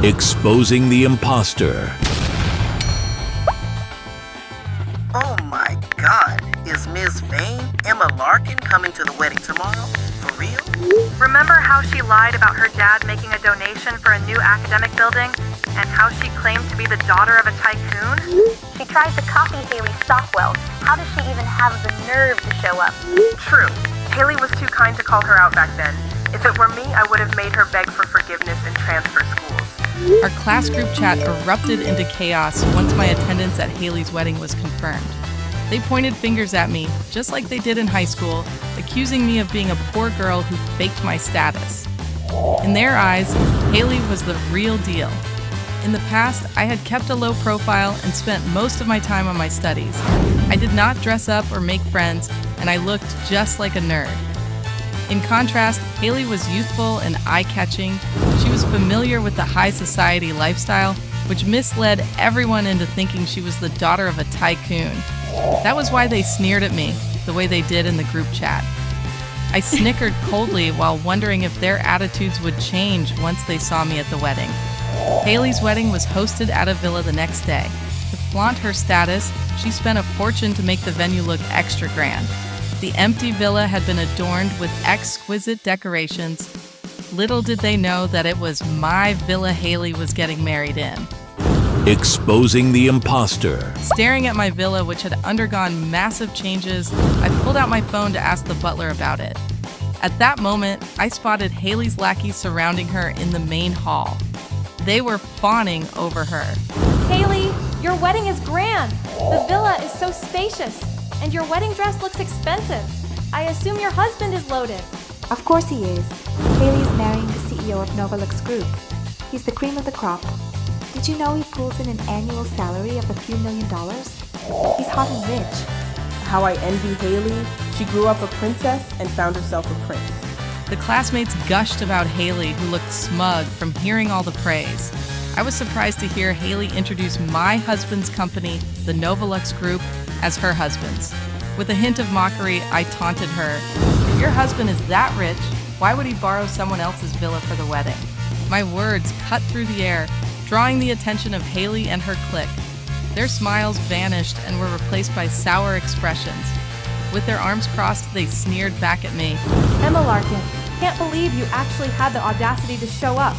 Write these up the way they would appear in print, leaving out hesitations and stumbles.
Exposing the impostor. Oh my God, is Ms. Vane, Emma Larkin, coming to the wedding tomorrow? For real? Remember how she lied about her dad making a donation for a new academic building? And how she claimed to be the daughter of a tycoon? She tried to copy Haley Stockwell. How does she even have the nerve to show up? True. Haley was too kind to call her out back then. If it were me, I would have made her beg for forgiveness and transfer schools. Our class group chat erupted into chaos once my attendance at Haley's wedding was confirmed. They pointed fingers at me, just like they did in high school, accusing me of being a poor girl who faked my status. In their eyes, Haley was the real deal. In the past, I had kept a low profile and spent most of my time on my studies. I did not dress up or make friends, and I looked just like a nerd. In contrast, Haley was youthful and eye-catching. She was familiar with the high society lifestyle, which misled everyone into thinking she was the daughter of a tycoon. That was why they sneered at me, the way they did in the group chat. I snickered coldly while wondering if their attitudes would change once they saw me at the wedding. Haley's wedding was hosted at a villa the next day. To flaunt her status, she spent a fortune to make the venue look extra grand. The empty villa had been adorned with exquisite decorations. Little did they know that it was my villa Haley was getting married in. Exposing the impostor. Staring at my villa, which had undergone massive changes, I pulled out my phone to ask the butler about it. At that moment, I spotted Haley's lackeys surrounding her in the main hall. They were fawning over her. Haley, your wedding is grand. The villa is so spacious, and your wedding dress looks expensive. I assume your husband is loaded. Of course he is. Haley is marrying the CEO of Novelux Group. He's the cream of the crop. Did you know he pulls in an annual salary of a few $1,000,000? He's hot and rich. How I envy Haley. She grew up a princess and found herself a prince. The classmates gushed about Haley, who looked smug from hearing all the praise. I was surprised to hear Haley introduce my husband's company, the Novelux Group, as her husband's. With a hint of mockery, I taunted her. If your husband is that rich, why would he borrow someone else's villa for the wedding? My words cut through the air, drawing the attention of Haley and her clique. Their smiles vanished and were replaced by sour expressions. With their arms crossed, they sneered back at me. Emma Larkin, can't believe you actually had the audacity to show up.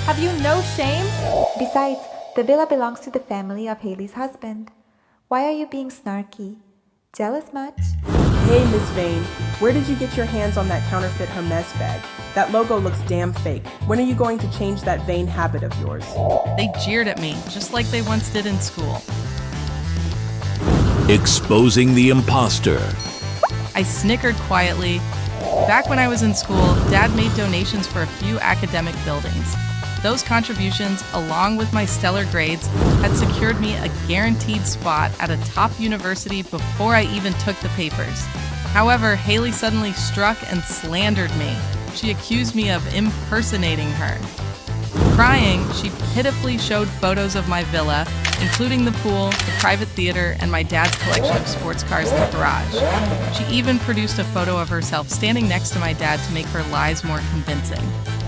Have you no shame? Besides, the villa belongs to the family of Haley's husband. Why are you being snarky? Jealous much? Hey, Miss Vane, where did you get your hands on that counterfeit Hermes bag? That logo looks damn fake. When are you going to change that vain habit of yours? They jeered at me, just like they once did in school. Exposing the impostor. I snickered quietly. Back when I was in school, Dad made donations for a few academic buildings. Those contributions, along with my stellar grades, had secured me a guaranteed spot at a top university before I even took the papers. However, Haley suddenly struck and slandered me. She accused me of impersonating her. Crying, she pitifully showed photos of my villa, including the pool, the private theater, and my dad's collection of sports cars in the garage. She even produced a photo of herself standing next to my dad to make her lies more convincing.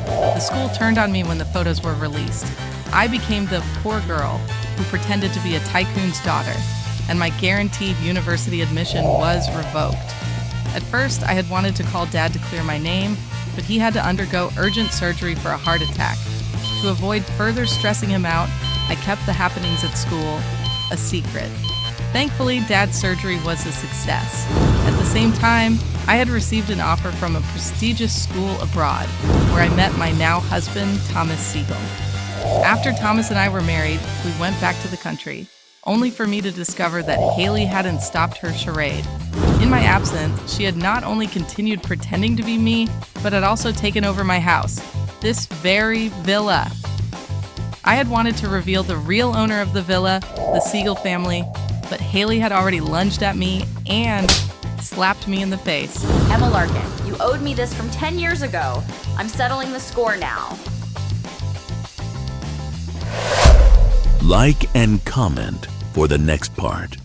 The school turned on me when the photos were released. I became the poor girl who pretended to be a tycoon's daughter, and my guaranteed university admission was revoked. At first, I had wanted to call Dad to clear my name, but he had to undergo urgent surgery for a heart attack. To avoid further stressing him out, I kept the happenings at school a secret. Thankfully, Dad's surgery was a success. At the same time, I had received an offer from a prestigious school abroad, where I met my now husband, Thomas Siegel. After Thomas and I were married, we went back to the country, only for me to discover that Haley hadn't stopped her charade. In my absence, she had not only continued pretending to be me, but had also taken over my house, this very villa. I had wanted to reveal the real owner of the villa, the Siegel family, but Haley had already lunged at me and slapped me in the face. Emma Larkin, you owed me this from 10 years ago. I'm settling the score now. Like and comment for the next part.